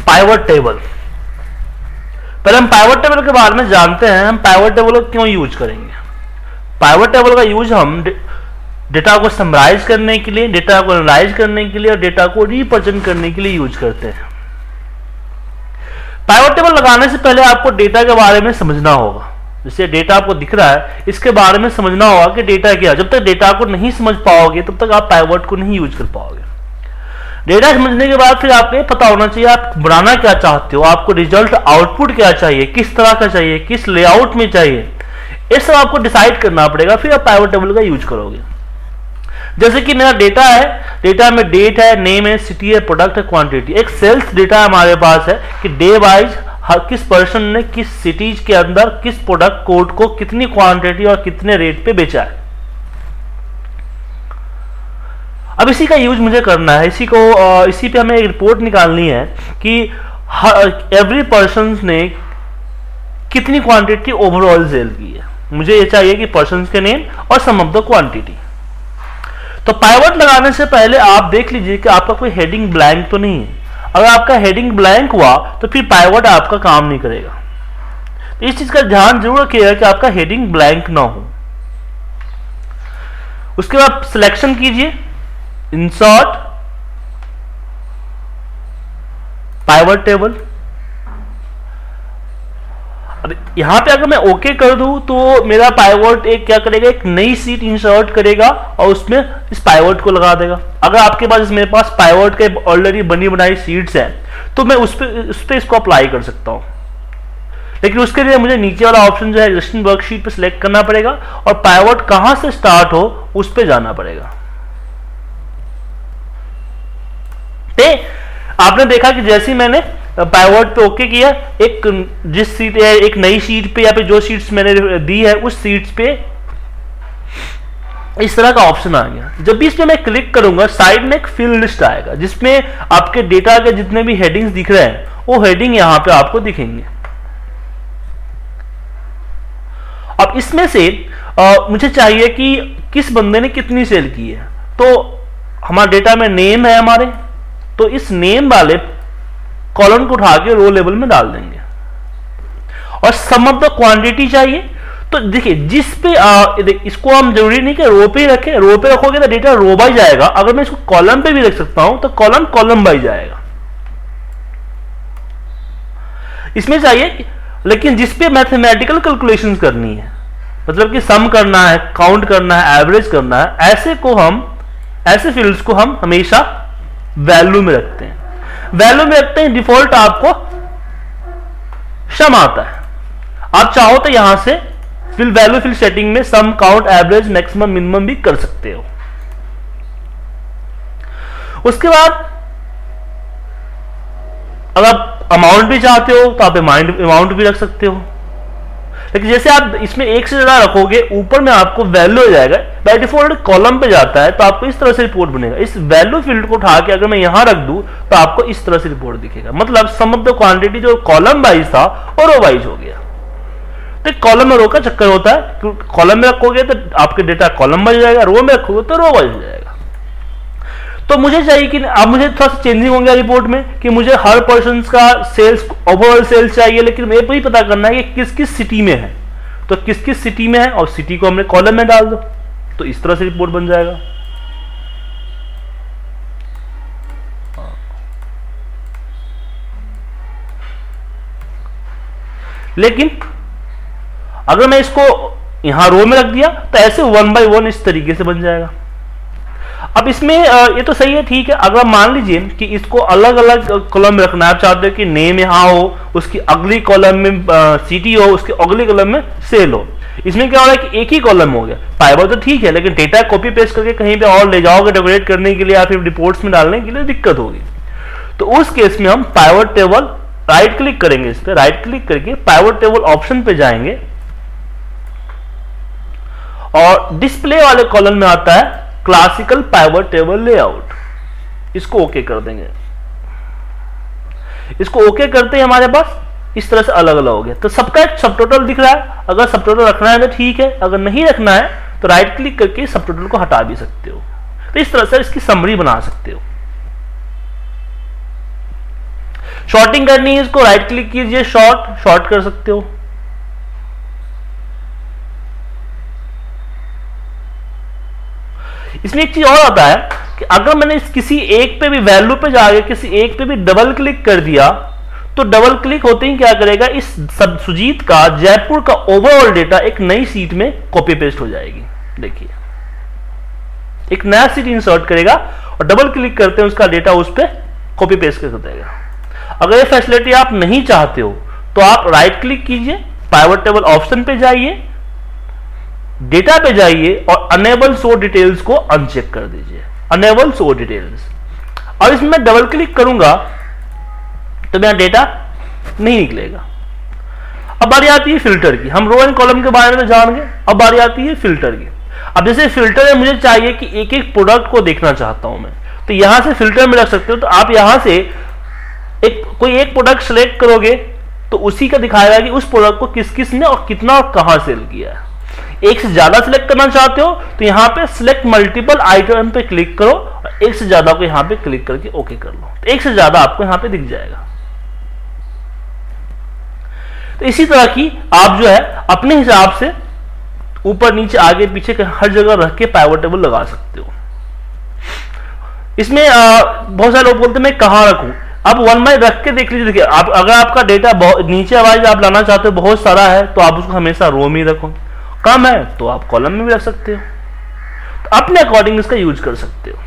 Pivot table. पहले हम pivot table के बारे में जानते हैं, हम पाइवट टेबल को क्यों यूज करेंगे। पाइवट टेबल का यूज हम डेटा को समराइज करने के लिए, डेटा को एनालाइज करने के लिए और डेटा को रिप्रेजेंट करने के लिए यूज करते हैं। पाइवट टेबल लगाने से पहले आपको डेटा के बारे में समझना होगा। जैसे डेटा आपको दिख रहा है, इसके बारे में समझना होगा कि डेटा क्या है। जब तक डेटा को नहीं समझ पाओगे तब तक आप पाइवट को नहीं यूज कर पाओगे। डेटा समझने के बाद फिर आपको पता होना चाहिए आप बनाना क्या चाहते हो, आपको रिजल्ट आउटपुट क्या चाहिए, किस तरह का चाहिए, किस लेआउट में चाहिए, ये सब आपको डिसाइड करना पड़ेगा, फिर आप पाइवट टेबल का यूज करोगे। जैसे कि मेरा डेटा है, डेटा में डेट है, नेम है, सिटी है, प्रोडक्ट है, क्वांटिटी। एक सेल्स डेटा हमारे पास है कि डे वाइज किस पर्सन ने किस सिटीज के अंदर किस प्रोडक्ट कोड को कितनी क्वांटिटी और कितने रेट पे बेचा है। अब इसी का यूज मुझे करना है, इसी पे हमें एक रिपोर्ट निकालनी है कि एवरी पर्सन ने कितनी क्वांटिटी ओवरऑल सेल की है। मुझे ये चाहिए कि पर्सन के नेम और सम ऑफ द क्वांटिटी। तो पाइवट लगाने से पहले आप देख लीजिए कि आपका कोई हेडिंग ब्लैंक तो नहीं है। अगर आपका हेडिंग ब्लैंक हुआ तो फिर पाइवट आपका काम नहीं करेगा। तो इस चीज का ध्यान जरूर रखिएगा कि आपका हेडिंग ब्लैंक ना हो। उसके बाद सिलेक्शन कीजिए, इंसर्ट पाइवट टेबल। अब यहां पे अगर मैं ओके कर दूं तो मेरा पाइवट एक क्या करेगा, एक नई सीट इंसर्ट करेगा और उसमें इस पाइवट को लगा देगा। अगर आपके पास मेरे पास पाइवट के ऑलरेडी बनी बनाई सीट्स हैं तो मैं उस पे इसको अप्लाई कर सकता हूं, लेकिन उसके लिए मुझे नीचे वाला ऑप्शन जो है एग्जिस्टिंग वर्कशीट पे सिलेक्ट करना पड़ेगा और पाइवट कहां से स्टार्ट हो उस पे जाना पड़ेगा। आपने देखा कि जैसे ही मैंने पाइवट पे ओके किया, एक नई शीट पे या फिर जो शीट्स मैंने दी है उस शीट्स पे इस तरह का ऑप्शन आ गया। जब भी इस पे मैं क्लिक करूंगा साइड में एक फिल लिस्ट आएगा जिसमें आपके डेटा के जितने भी हेडिंग्स दिख रहे हैं वो हेडिंग यहां पे आपको दिखेंगे। अब इसमें से मुझे चाहिए कि किस बंदे ने कितनी सेल की है। तो हमारा डेटा में नेम है हमारे, तो इस नेम वाले कॉलम को उठा के रो लेवल में डाल देंगे। और सम ऑफ द क्वांटिटी चाहिए, तो देखिए जिस पे इसको हम जरूरी नहीं कि रो पे ही रखें, रो पे रखोगे तो डेटा रो बाई जाएगा। अगर मैं इसको कॉलम पे भी रख सकता हूं तो कॉलम बाई जाएगा। इसमें चाहिए, लेकिन जिस पे मैथमेटिकल कैलकुलेशंस करनी है, मतलब कि सम करना है, काउंट करना है, एवरेज करना है, ऐसे फील्ड्स को हम हमेशा वैल्यू में रखते हैं। वैल्यू में रखते हैं, डिफॉल्ट आपको सम आता है। आप चाहो तो यहां से वैल्यू फिल सेटिंग में सम, काउंट, एवरेज, मैक्सिमम, मिनिमम भी कर सकते हो। उसके बाद अगर आप अमाउंट भी चाहते हो तो आप अमाउंट भी रख सकते हो। लेकिन जैसे आप इसमें एक से ज्यादा रखोगे ऊपर में आपको वैल्यू हो जाएगा, बाय डिफॉल्ट कॉलम पे जाता है, तो आपको इस तरह से रिपोर्ट बनेगा। इस वैल्यू फील्ड को उठा के अगर मैं यहां रख दूं तो आपको इस तरह से रिपोर्ट दिखेगा। मतलब सम ऑफ द क्वांटिटी जो कॉलम वाइज था और रो वाइज हो गया। तो कॉलम में रो का चक्कर होता है, कॉलम में रखोगे तो आपके डेटा कॉलम वाइज जाएगा, रो में रखोगे तो रो वाइज हो जाएगा। तो मुझे चाहिए कि अब मुझे थोड़ा सा चेंजिंग हो गया रिपोर्ट में कि मुझे हर पर्सन का सेल्स, ओवरऑल सेल्स चाहिए, लेकिन मेरे को ही पता करना है कि किस किस सिटी में है। तो किस किस सिटी में है और सिटी को हमने कॉलम में डाल दो, तो इस तरह से रिपोर्ट बन जाएगा। लेकिन अगर मैं इसको यहां रो में रख दिया तो ऐसे 1 बाय 1 इस तरीके से बन जाएगा। अब इसमें ये तो सही है, ठीक है। अगर मान लीजिए कि इसको अलग अलग कॉलम में रखना है, आप चाहते हो कि नेम यहां हो, उसकी अगली कॉलम में सिटी हो, उसके अगली कॉलम में सेल हो। इसमें क्या हो रहा है कि एक ही कॉलम हो गया। पाइवट तो ठीक है, लेकिन डेटा कॉपी पेस्ट करके कहीं पे और ले जाओगे डेकोरेट करने के लिए या फिर रिपोर्ट्स में डालने के लिए दिक्कत होगी। तो उस केस में हम पाइवट टेबल राइट क्लिक करेंगे, इस पर राइट क्लिक करके पाइवट टेबल ऑप्शन पे जाएंगे और डिस्प्ले वाले कॉलम में आता है क्लासिकल पाइवट टेबल लेआउट। इसको ओके कर देंगे। इसको ओके करते ही हमारे पास इस तरह से अलग अलग हो गया। तो सबका एक सब टोटल दिख रहा है। अगर सब टोटल रखना है तो ठीक है, अगर नहीं रखना है तो राइट क्लिक करके सब टोटल को हटा भी सकते हो। तो इस तरह से इसकी समरी बना सकते हो। शॉर्टिंग करनी है इसको, राइट क्लिक कीजिए, शॉर्ट कर सकते हो। इसमें एक चीज और आता है कि अगर मैंने किसी एक पे भी वैल्यू पे जाके किसी एक पे भी डबल क्लिक कर दिया तो डबल क्लिक होते ही क्या करेगा, इस सुजीत का जयपुर का ओवरऑल डेटा एक नई सीट में कॉपी पेस्ट हो जाएगी। देखिए एक नया सीट इंसर्ट करेगा और डबल क्लिक करते हैं उसका डेटा उस पर कॉपी पेस्ट कर देगा। अगर ये फैसिलिटी आप नहीं चाहते हो तो आप राइट क्लिक कीजिए, पाइवट टेबल ऑप्शन पे जाइए, डेटा पे जाइए और अनेबल शो डिटेल्स को अनचेक कर दीजिए, अनेबल शो डिटेल्स। और इसमें डबल क्लिक करूंगा तो मेरा डेटा नहीं निकलेगा। अब बारी आती है फिल्टर की। हम रो एंड कॉलम के बारे में जान गए, अब बारी आती है फिल्टर की। अब जैसे फिल्टर है, मुझे चाहिए कि एक एक प्रोडक्ट को देखना चाहता हूं मैं, तो यहां से फिल्टर में रख सकते हो। तो आप यहां से कोई एक प्रोडक्ट सेलेक्ट करोगे तो उसी का दिखाएगा कि उस प्रोडक्ट को किस किस ने और कितना और कहां सेल किया है। एक से ज्यादा सिलेक्ट करना चाहते हो तो यहां पे सिलेक्ट मल्टीपल आइटम पे क्लिक करो और एक से ज्यादा को यहां पे क्लिक करके ओके कर लो, तो एक से ज्यादा आपको यहां पे दिख जाएगा। तो इसी तरह की आप जो है अपने हिसाब से ऊपर नीचे आगे पीछे हर जगह रख के पाइवट टेबल लगा सकते हो। इसमें बहुत सारे लोग बोलते हैं मैं कहां रखूं। अब वन बाय रख के देख लीजिए। देखिए आप अगर आपका डेटा नीचे आवाज आप लाना चाहते हो बहुत सारा है तो आप उसको हमेशा रो में ही रखो, कम है तो आप कॉलम में भी रख सकते हो, तो अपने अकॉर्डिंग इसका यूज कर सकते हो।